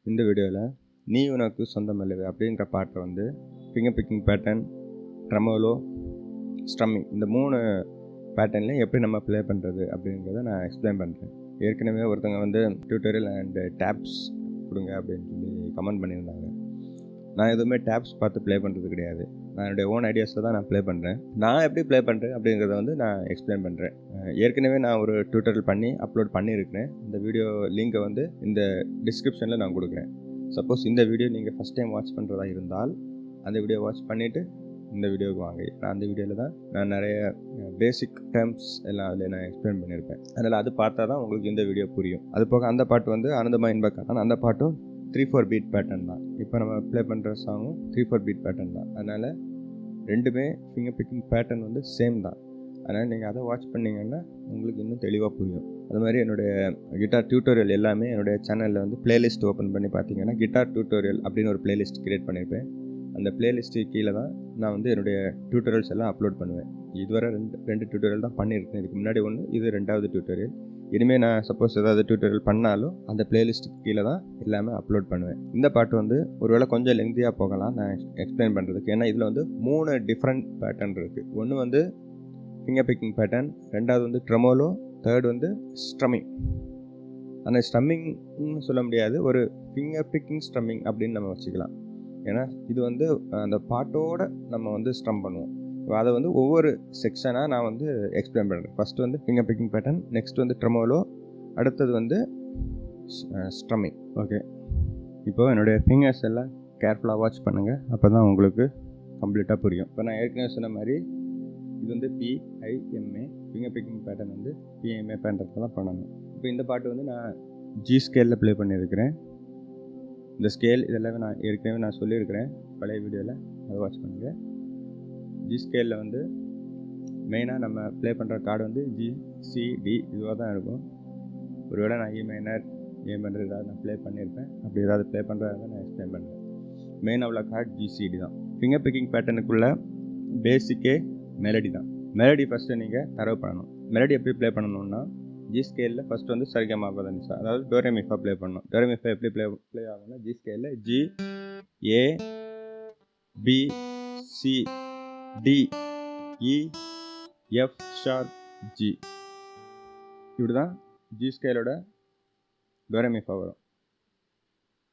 இந்த வீடியோவில் நீ உனக்கு சொந்தம் அல்லவே அப்படின்ற பாட்டை வந்து ஃபிங்கர் பிக்கிங் பேட்டர்ன், ட்ரமோலோ, ஸ்ட்ரம்மிங் இந்த 3 பேட்டர்ன்லையும் எப்படி நம்ம ப்ளே பண்ணுறது அப்படிங்கிறத நான் எக்ஸ்பிளைன் பண்ணுறேன். ஏற்கனவே ஒருத்தவங்க வந்து டியூட்டோரியல் அண்டு டேப்ஸ் கொடுங்க அப்படின்னு சொல்லி கமெண்ட் பண்ணியிருந்தாங்க. நான் எதுவுமே டேப்ஸ் பார்த்து ப்ளே பண்ணுறது கிடையாது. நான் என்னுடைய ஓன் ஐடியாஸில் தான் நான் ப்ளே பண்ணுறேன். நான் எப்படி ப்ளே பண்ணுறேன் அப்படிங்கிறத வந்து நான் எக்ஸ்பிளைன் பண்ணுறேன். ஏற்கனவே நான் ஒரு டியூட்டோரியல் பண்ணி அப்லோட் பண்ணியிருக்கிறேன். இந்த வீடியோ லிங்கை வந்து இந்த டிஸ்கிரிப்ஷனில் நான் கொடுக்குறேன். சப்போஸ் இந்த வீடியோ நீங்கள் ஃபஸ்ட் டைம் வாட்ச் பண்ணுறதா இருந்தால் அந்த வீடியோ வாட்ச் பண்ணிவிட்டு இந்த வீடியோவுக்கு வாங்க. நான் அந்த வீடியோவில் தான் நான் நிறைய பேசிக் டேர்ம்ஸ் எல்லாம் அதில் நான் எக்ஸ்பிளைன் பண்ணியிருப்பேன். அதனால் அது பார்த்தா தான் உங்களுக்கு இந்த வீடியோ புரியும். அது போக அந்த பாட்டு வந்து ஆனந்தமா இன்பக்கான அந்த பாட்டும் 3/4 பீட் பேட்டர்ன் தான். இப்போ நம்ம ப்ளே பண்ணுற சாங்கும் 3/4 பீட் பேட்டர்ன் தான். அதனால் ரெண்டுமே ஃபிங்கர் பிக்கிங் பேட்டர்ன் வந்து சேம் தான். அதனால் நீங்கள் அதை வாட்ச் பண்ணிங்கன்னா உங்களுக்கு இன்னும் தெளிவாக புரியும். அது மாதிரி என்னுடைய கிட்டார் டியூட்டோரியல் எல்லாமே என்னுடைய சேனலில் வந்து பிளேலிஸ்ட் ஓப்பன் பண்ணி பார்த்தீங்கன்னா கிட்டார் டியூட்டோரியல் அப்படின்னு ஒரு பிளேலிஸ்ட் க்ரியேட் பண்ணியிருப்பேன். அந்த பிளேலிஸ்ட்டு கீழே தான் நான் வந்து என்னுடைய டியூட்டோரியல்ஸ் எல்லாம் அப்லோட் பண்ணுவேன். இதுவரை ரெண்டு டியூட்டோரியல் தான் பண்ணியிருக்கேன். இதுக்கு முன்னாடி ஒன்று, இது 2வது டியூட்டோரியல். இனிமேல் நான் சப்போஸ் ஏதாவது டியூட்டோரியல் பண்ணாலும் அந்த பிளேலிஸ்ட்டுக்கு கீழே தான் எல்லாமே அப்லோட் பண்ணுவேன். இந்த பாட்டு வந்து ஒருவேளை கொஞ்சம் லெங்க்தியாக போகலாம் நான் எக்ஸ்பிளைன் பண்ணுறதுக்கு. ஏன்னா இதில் வந்து 3 டிஃப்ரெண்ட் பேட்டர்ன் இருக்குது. ஒன்று வந்து ஃபிங்கர் பிக்கிங் பேட்டர்ன், 2வது வந்து ட்ரமோலோ, 3rd வந்து ஸ்ட்ரம்மிங். அந்த ஸ்ட்ரம்மிங்னு சொல்ல முடியாது, ஒரு ஃபிங்கர் பிக்கிங் ஸ்ட்ரம்மிங் அப்படின்னு நம்ம வச்சுக்கலாம். ஏன்னா இது வந்து அந்த பாட்டோடு நம்ம வந்து ஸ்ட்ரம் பண்ணுவோம். அதை வந்து ஒவ்வொரு செக்ஷனாக நான் வந்து எக்ஸ்பிளைன் பண்ணுறேன். ஃபஸ்ட்டு வந்து ஃபிங்கர் பிக்கிங் பேட்டர்ன், நெக்ஸ்ட் வந்து ட்ரமோலோ, அடுத்தது வந்து ஸ்ட்ரம்மிங். ஓகே, இப்போ என்னுடைய ஃபிங்கர்ஸ் எல்லாம் கேர்ஃபுல்லாக வாட்ச் பண்ணுங்கள். அப்போ தான் உங்களுக்கு கம்ப்ளீட்டாக புரியும். இப்போ நான் ஏற்கனவே சொன்ன மாதிரி இது வந்து PIMA ஃபிங்கர் பிக்கிங் பேட்டர்ன் வந்து PIMA பண்ணுறதுக்கு தான் பண்ணணும். இப்போ இந்த பாட்டு வந்து நான் G ஸ்கேலில் ப்ளே பண்ணியிருக்கிறேன். இந்த ஸ்கேல் இதெல்லாமே நான் ஏற்கனவே சொல்லியிருக்கிறேன் பழைய வீடியோவில், அதை வாட்ச் பண்ணுங்கள். G ஸ்கேலில் வந்து மெயினாக நம்ம ப்ளே பண்ணுற கார்டு வந்து GCD இதுவாக தான் இருக்கும். ஒருவேளை நான் E மைனர், A மைனர் ஏதாவது நான் ப்ளே பண்ணியிருப்பேன். அப்படி ஏதாவது ப்ளே பண்ணுறதா நான் எக்ஸ்பிளைன் பண்ணுறேன். மெயினாக உள்ள கார்டு GCD தான். ஃபிங்கர் பிக்கிங் பேட்டர்னுக்குள்ள பேசிக்கே மெலடி தான். மெலடி ஃபஸ்ட்டு நீங்கள் தரவு பண்ணணும். மெலடி எப்படி ப்ளே பண்ணணும்னா G ஸ்கேலில் ஃபஸ்ட்டு வந்து சரிகமா பதனிசா, அதாவது டோரேமிஃபா ப்ளே பண்ணணும். டோரேமிஃபா எப்படி ப்ளே ஆகும்னா G ஸ்கேலில் G, A, B, C, D, E, F sharp, G. இப்படி தான் G ஸ்கேலோட டோரேமிஃபா வரும்.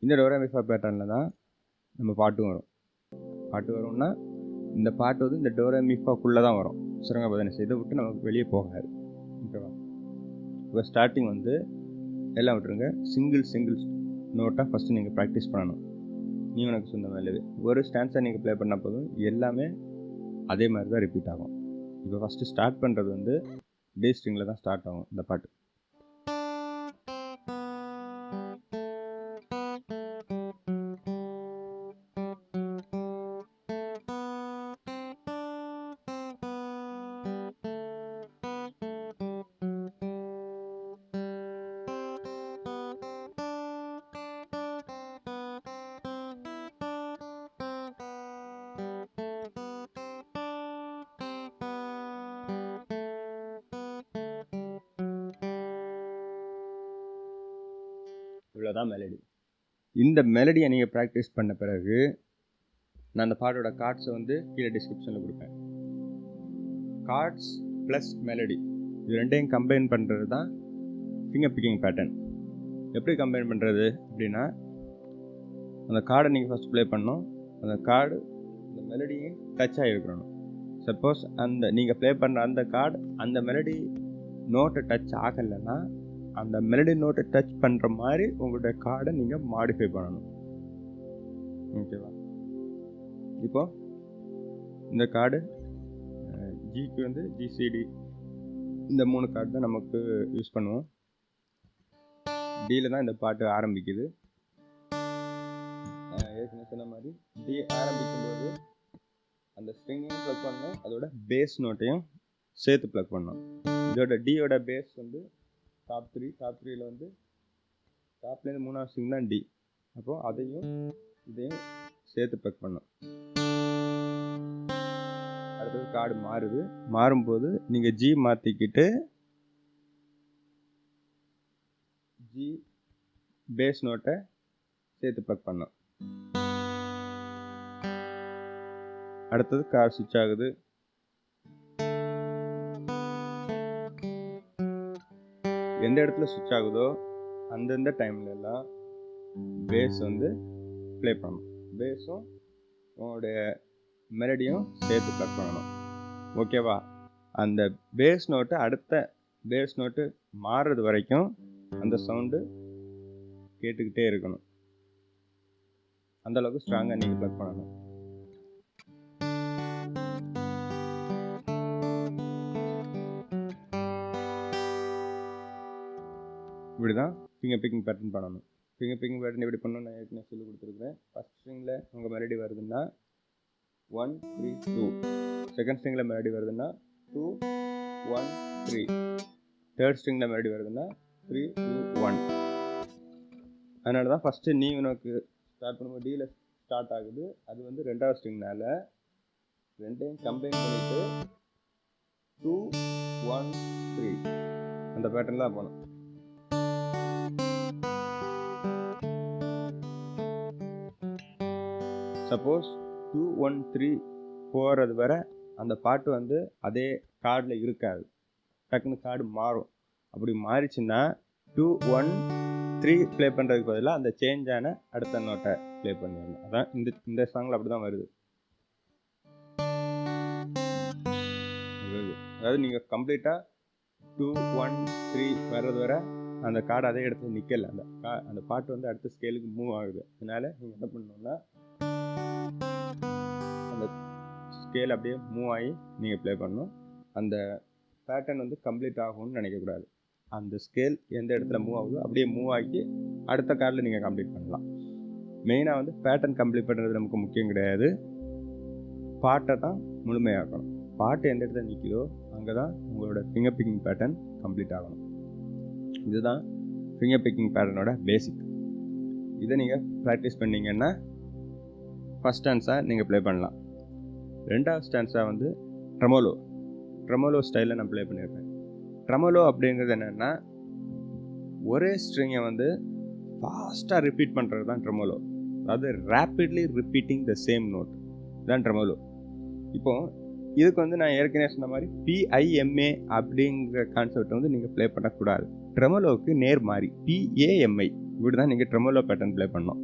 இந்த டோரேமிஃபா பேட்டர்னில் தான் நம்ம பாட்டும் வரும். பாட்டு வரும்னா இந்த பாட்டு வந்து இந்த டோரேமிஃபாக்குள்ளே தான் வரும். சுரங்க பதனிசா இதை விட்டு நமக்கு வெளியே போகாது. ஓகேவா? இப்போ ஸ்டார்டிங் வந்து எல்லாம் விட்டுருங்க. சிங்கிள் நோட்டாக ஃபஸ்ட்டு நீங்கள் ப்ராக்டிஸ் பண்ணணும். நீ உனக்கு சொந்தம் அல்லவே ஒரு ஸ்டான்ஸாக நீங்கள் ப்ளே பண்ணால் போதும், எல்லாமே அதே மாதிரி தான் ரிப்பீட் ஆகும். இப்போ ஃபஸ்ட்டு ஸ்டார்ட் பண்ணுறது வந்து D ஸ்ட்ரிங்கில் தான் ஸ்டார்ட் ஆகும் இந்த பாட்டு. இவ்வளோதான் மெலடி. இந்த மெலடியை நீங்கள் ப்ராக்டிஸ் பண்ண பிறகு நான் அந்த பாட்டோட கார்ட்ஸை வந்து கீழே டிஸ்கிரிப்ஷனில் கொடுப்பேன். கார்ட்ஸ் ப்ளஸ் மெலடி இது ரெண்டையும் கம்பைன் பண்ணுறது தான் ஃபிங்கர் பிக்கிங் பேட்டர்ன். எப்படி கம்பைன் பண்ணுறது அப்படின்னா, அந்த கார்டை நீங்கள் ஃபஸ்ட் ப்ளே பண்ணணும். அந்த கார்டு இந்த மெலடியும் டச் ஆகிருக்கணும். சப்போஸ் அந்த நீங்கள் ப்ளே பண்ணுற அந்த கார்டு அந்த மெலடி நோட்டை டச் ஆகலைன்னா அந்த மெலடி நோட்டை டச் பண்ணுற மாதிரி உங்களுடைய கார்டை நீங்கள் மாடிஃபை பண்ணணும். ஓகேவா? இப்போ இந்த கார்டு ஜிக்கு வந்து GCD இந்த 3 கார்டு தான் நமக்கு யூஸ் பண்ணுவோம். டியில் தான் இந்த பாட்டு ஆரம்பிக்குது. ஏற்கனவே சொன்ன மாதிரி டி ஆரம்பிக்கும்போது அந்த ஸ்ட்ரிங்கையும் ப்ளக் பண்ணணும், அதோட பேஸ் நோட்டையும் சேர்த்து ப்ளக் பண்ணணும். இதோட டியோட பேஸ் வந்து டாப் 3யில் வந்து டாப்லேருந்து 3வது ஸ்ட்ரிங் தான் D. அப்போது அதையும் இதையும் சேர்த்து ப்ளக் பண்ணணும். அடுத்தது கார்டு மாறும்போது நீங்கள் G மாற்றிக்கிட்டு G பேஸ் நோட்டை சேர்த்து ப்ளக் பண்ணணும். அடுத்தது கார் ஸ்விட்ச் ஆகுது. எந்த இடத்துல ஸ்விட்ச் ஆகுதோ அந்தந்த டைம்ல எல்லாம் பேஸ் வந்து ப்ளே பண்ணணும். பேஸும் உங்களுடைய மெலடியும் சேர்த்து ப்ளக் பண்ணணும். ஓகேவா? அந்த பேஸ் நோட்டு அடுத்த பேஸ் நோட்டு மாறுறது வரைக்கும் அந்த சவுண்டு கேட்டுக்கிட்டே இருக்கணும். அந்தளவுக்கு ஸ்ட்ராங்காக நீங்கள் ப்ளக் பண்ணணும். இப்படி தான் ஃபிங்கர் பிக்கிங் பேட்டர்ன் பண்ணணும். ஃபிங்கர் பிக்கிங் பேட்டர்ன் எப்படி பண்ணணும் நான் ஏற்கனவே சொல்லி கொடுத்துருக்குறேன். ஃபஸ்ட் ஸ்ட்ரிங்கில் உங்கள் மெலடி வருதுன்னா 1 3 2, செகண்ட் ஸ்ட்ரிங்கில் மெலடி வருதுன்னா 2 1 3, தேர்ட் ஸ்ட்ரிங்கில் மெலடி வருதுன்னா 3 2 1. அதனால தான் ஃபஸ்ட்டு நீ உனக்கு ஸ்டார்ட் பண்ணும்போது டீல ஸ்டார்ட் ஆகுது. அது வந்து ரெண்டாவது ஸ்ட்ரிங்னால ரெண்டையும் கம்பைன் பண்ணிவிட்டு 2 1 3 அந்த பேட்டர்ன் தான் போகணும். சப்போஸ் 2 1 3 போகிறது வர அந்த பாட்டு வந்து அதே கார்டில் இருக்காது, டக்குன்னு கார்டு மாறும். அப்படி மாறிச்சுன்னா 2 1 3 ப்ளே பண்ணுறதுக்கு பதிலாக அந்த சேஞ்ச் ஆன அடுத்த நோட்டை ப்ளே பண்ணிடணும். அதான் இந்த சாங்கில் அப்படி தான் வருது. அதாவது நீங்கள் கம்ப்ளீட்டாக 2 1 3 வர்றது வர அந்த கார்டு அதே இடத்துல நிற்கல. அந்த பாட்டு வந்து அடுத்த ஸ்கேலுக்கு மூவ் ஆகுது. அதனால நீங்கள் என்ன பண்ணணும்னா அந்த ஸ்கேல் அப்படியே மூவ் ஆகி நீங்கள் ப்ளே பண்ணணும். அந்த பேட்டர்ன் வந்து கம்ப்ளீட் ஆகும்னு நினைக்கக்கூடாது. அந்த ஸ்கேல் எந்த இடத்துல மூவ் ஆகுதோ அப்படியே மூவ் ஆகி அடுத்த கார்டில் நீங்கள் கம்ப்ளீட் பண்ணலாம். மெயினாக வந்து பேட்டர்ன் கம்ப்ளீட் பண்ணுறது நமக்கு முக்கியம் கிடையாது, பாட்டை தான் முழுமையாக்கணும். பாட்டு எந்த இடத்துல நிற்கிதோ அங்கே தான் உங்களோட ஃபிங்கர் பிக்கிங் பேட்டர்ன் கம்ப்ளீட் ஆகணும். இதுதான் ஃபிங்கர் பிக்கிங் பேட்டர்னோட பேசிக். இதை நீங்கள் ப்ராக்டிஸ் பண்ணிங்கன்னா ஃபஸ்ட் ஸ்டான்ஸாக நீங்கள் ப்ளே பண்ணலாம். ரெண்டாவது ஸ்டான்ஸாக வந்து ட்ரெமோலோ ஸ்டைலில் நான் ப்ளே பண்ணியிருப்பேன். ட்ரெமோலோ அப்படிங்கிறது என்னென்னா ஒரே ஸ்ட்ரிங்கை வந்து ஃபாஸ்ட்டாக ரிப்பீட் பண்ணுறது தான் ட்ரெமோலோ. அதாவது rapidly repeating the same note தான் ட்ரெமோலோ. இப்போது இதுக்கு வந்து நான் ஏற்கனவே சொன்ன மாதிரி PIMA அப்படிங்கிற கான்செப்ட் வந்து நீங்கள் ப்ளே பண்ணக்கூடாது. ட்ரெமோலோவுக்கு நேர் மாறி PAMI இப்படி தான் நீங்கள் ட்ரெமோலோ பேட்டர்ன் ப்ளே பண்ணணும்.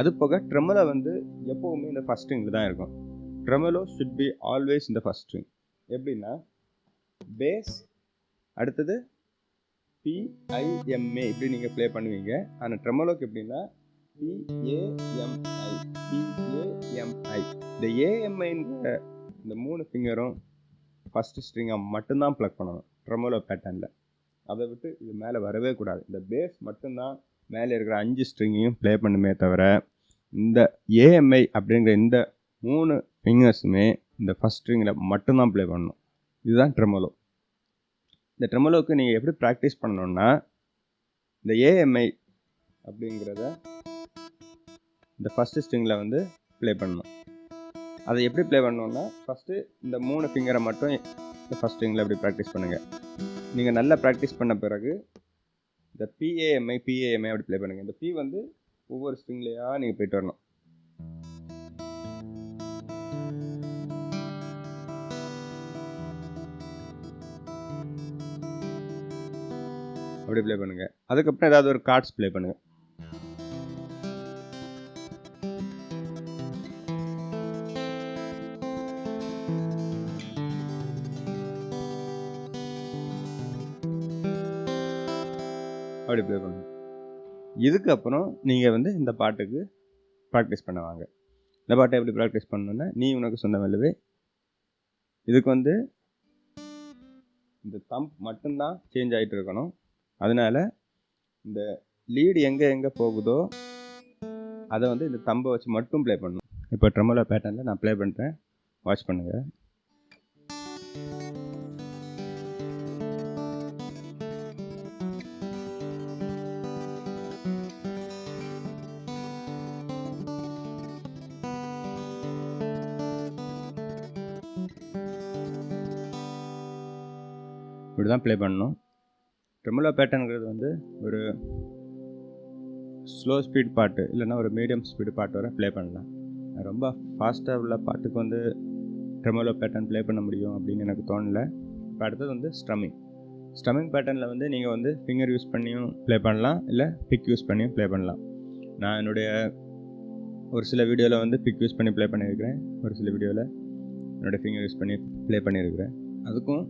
அது போக ட்ரெமோலோ வந்து எப்போவுமே இந்த ஃபஸ்ட் ஸ்ட்ரிங்கில் தான் இருக்கும். ட்ரெமோலோ ஷுட் பி ஆல்வேஸ் இந்த ஃபஸ்ட் ஸ்ட்ரிங். எப்படின்னா பேஸ் அடுத்தது PIMA இப்படி நீங்கள் ப்ளே பண்ணுவீங்க. ஆனால் ட்ரெமோலோக்கு எப்படின்னா PAMI. இந்த AMIன்ற இந்த 3 ஃபிங்கரும் ஃபஸ்ட்டு ஸ்ட்ரிங்கை மட்டும்தான் ப்ளக் பண்ணணும் ட்ரெமோலோ பேட்டர்னில். அதை விட்டு இது மேலே வரவே கூடாது. இந்த பேஸ் மட்டும்தான் மேலே இருக்கிற 5 ஸ்ட்ரிங்கையும் ப்ளே பண்ணுமே தவிர இந்த AMI அப்படிங்கிற இந்த 3 ஃபிங்கர்ஸுமே இந்த ஃபஸ்ட் ஸ்ட்ரிங்கில் மட்டும்தான் ப்ளே பண்ணணும். இதுதான் ட்ரெமோலோ. இந்த ட்ரெமோலோவுக்கு நீங்கள் எப்படி ப்ராக்டிஸ் பண்ணணுன்னா இந்த AMI அப்படிங்கிறத இந்த ஃபஸ்ட்டு ஸ்ட்ரிங்கில் வந்து ப்ளே பண்ணணும். அதை எப்படி ப்ளே பண்ணணுன்னா ஃபஸ்ட்டு இந்த 3 ஃபிங்கரை மட்டும் இந்த ஃபஸ்ட் ஸ்ட்ரிங்கில் எப்படி ப்ராக்டிஸ் பண்ணுங்கள். நீங்கள் நல்லா ப்ராக்டிஸ் பண்ண பிறகு இந்த PAMI அப்படி ப்ளே பண்ணுங்கள். இந்த P வந்து ஒவ்வொரு ஸ்ட்ரிங்லேயா நீங்கள் போயிட்டு வரணும். அப்படி ப்ளே பண்ணுங்கள். அதுக்கப்புறம் ஏதாவது ஒரு கார்ட்ஸ் ப்ளே பண்ணுங்கள். அப்படி ப்ளே பண்ணுங்கள். இதுக்கப்புறம் நீங்கள் வந்து இந்த பாட்டுக்கு ப்ராக்டிஸ் பண்ண வாங்க. இந்த பாட்டை எப்படி ப்ராக்டிஸ் பண்ணணுன்னா நீ உனக்கு சொந்தம் அல்லவே. இதுக்கு வந்து இந்த தம்ப் மட்டும்தான் சேஞ்ச் ஆகிட்டு இருக்கணும். அதனால் இந்த லீடு எங்கே போகுதோ அதை வந்து இந்த தம்பை வச்சு மட்டும் ப்ளே பண்ணணும். இப்போ ட்ரெமோலோ பேட்டர்னில் நான் ப்ளே பண்ணுறேன், வாட்ச் பண்ணுங்கள். இப்படி தான் ப்ளே பண்ணணும். ட்ரெமோலோ பேட்டர்னுங்கிறது வந்து ஒரு ஸ்லோ ஸ்பீட் பாட்டு இல்லைன்னா ஒரு மீடியம் ஸ்பீடு பாட்டு வரை ப்ளே பண்ணலாம். ரொம்ப ஃபாஸ்ட்டாக உள்ள பாட்டுக்கு வந்து ட்ரெமோலோ பேட்டர்ன் ப்ளே பண்ண முடியும் அப்படின்னு எனக்கு தோணலை. இப்போ அடுத்தது வந்து ஸ்ட்ரம்மிங் பேட்டர்னில் வந்து நீங்கள் வந்து ஃபிங்கர் யூஸ் பண்ணியும் ப்ளே பண்ணலாம், இல்லை பிக் யூஸ் பண்ணியும் ப்ளே பண்ணலாம். நான் என்னுடைய ஒரு சில வீடியோவில் வந்து பிக் யூஸ் பண்ணி ப்ளே பண்ணியிருக்கிறேன், ஒரு சில வீடியோவில் என்னோடய ஃபிங்கர் யூஸ் பண்ணி ப்ளே பண்ணியிருக்கிறேன். அதுக்கும்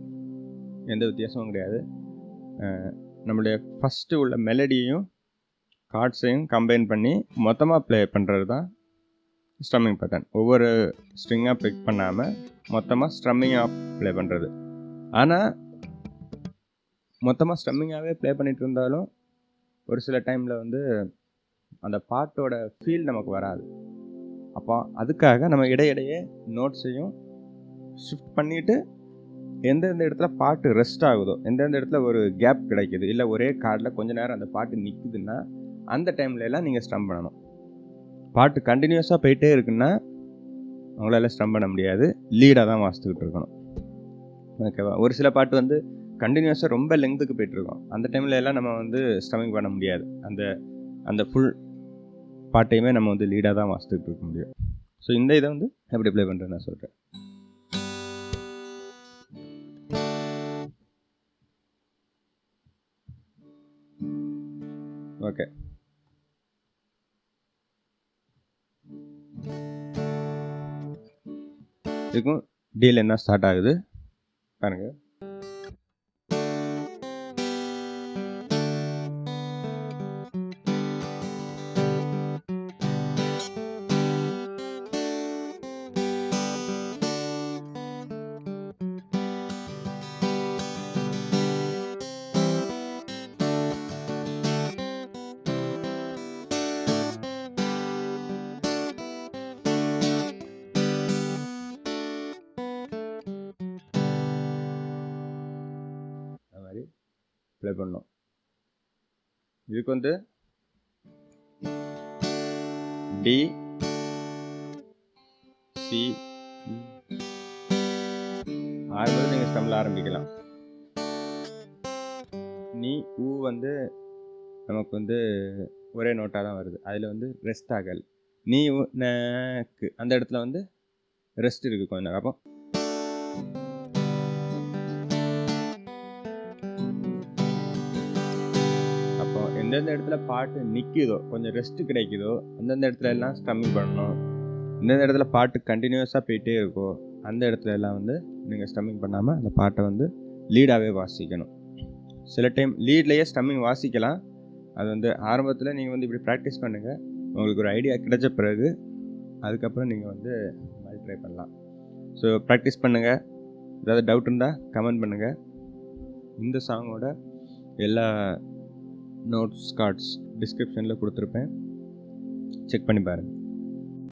எந்த வித்தியாசமும் கிடையாது. நம்மளுடைய ஃபஸ்ட்டு உள்ள மெலடியையும் கார்ட்ஸையும் கம்பைன் பண்ணி மொத்தமாக ப்ளே பண்ணுறது தான் ஸ்ட்ரம்மிங் பேட்டர்ன். ஒவ்வொரு ஸ்ட்ரிங்காக பிக் பண்ணாமல் மொத்தமாக ஸ்ட்ரம்மிங்காக ப்ளே பண்ணுறது. ஆனால் மொத்தமாக ஸ்ட்ரம்மிங்காகவே ப்ளே பண்ணிகிட்டு இருந்தாலும் ஒரு சில டைமில் வந்து அந்த பாட்டோட ஃபீல் நமக்கு வராது. அப்போ அதுக்காக நம்ம இடையிடையே நோட்ஸையும் ஷிஃப்ட் பண்ணிவிட்டு எந்தெந்த இடத்துல பாட்டு ரெஸ்ட் ஆகுதோ, எந்தெந்த இடத்துல ஒரு கேப் கிடைக்குது, இல்லை ஒரே கார்டில் கொஞ்சம் நேரம் அந்த பாட்டு நிற்குதுன்னா அந்த டைம்ல எல்லாம் நீங்கள் ஸ்ட்ரம் பண்ணணும். பாட்டு கண்டினியூஸாக போயிட்டே இருக்குன்னா அவங்களால ஸ்ட்ரம் பண்ண முடியாது, லீடாக தான் வாசித்துக்கிட்டு இருக்கணும். ஓகேவா? ஒரு சில பாட்டு வந்து கண்டினியூஸாக ரொம்ப லெங்க்த்துக்கு போயிட்டுருக்கோம். அந்த டைமில் எல்லாம் நம்ம வந்து ஸ்ட்ரம்மிங் பண்ண முடியாது. அந்த ஃபுல் பாட்டையுமே நம்ம வந்து லீடாக தான் வாசித்துக்கிட்டு இருக்க முடியும். ஸோ இந்த இதை வந்து எப்படி ப்ளே பண்ணுறேன்னு நான் சொல்கிறேன். ஓகே, இதுக்கும் டீல் என்ன ஸ்டார்ட் ஆகுது பாருங்க. ப்ளே பண்ணோம். இதுக்கு வந்து டி சி ஆரம்பத்தில் நீங்கள் ஸ்டம்மில் ஆரம்பிக்கலாம். நீ ஊ வந்து நமக்கு வந்து ஒரே நோட்டாக தான் வருது, அதில் வந்து ரெஸ்ட் ஆகல். நீ உனக்கு அந்த இடத்துல வந்து ரெஸ்ட் இருக்குது கொஞ்ச நேரம். அப்போ எந்தெந்த இடத்துல பாட்டு நிற்குதோ, கொஞ்சம் ரெஸ்ட் கிடைக்குதோ, அந்தந்த இடத்துல எல்லாம் ஸ்ட்ரம்மிங் பண்ணணும். எந்தெந்த இடத்துல பாட்டு கண்டினியூஸாக போயிட்டே இருக்கோ அந்த இடத்துல எல்லாம் வந்து நீங்கள் ஸ்ட்ரம்மிங் பண்ணாமல் அந்த பாட்டை வந்து லீடாகவே வாசிக்கணும். சில டைம் லீட்லேயே ஸ்ட்ரம்மிங் வாசிக்கலாம். அது வந்து ஆரம்பத்தில் நீங்கள் வந்து இப்படி ப்ராக்டிஸ் பண்ணுங்கள். உங்களுக்கு ஒரு ஐடியா கிடைச்ச பிறகு அதுக்கப்புறம் நீங்கள் வந்து இந்த மாதிரி ட்ரை பண்ணலாம். ஸோ ப்ராக்டிஸ் பண்ணுங்கள். ஏதாவது டவுட் இருந்தால் கமெண்ட் பண்ணுங்கள். இந்த சாங்கோட எல்லா நோட்ஸ் கார்ட்ஸ் டிஸ்கிரிப்ஷனில் கொடுத்துருப்பேன், செக் பண்ணி பாருங்கள்.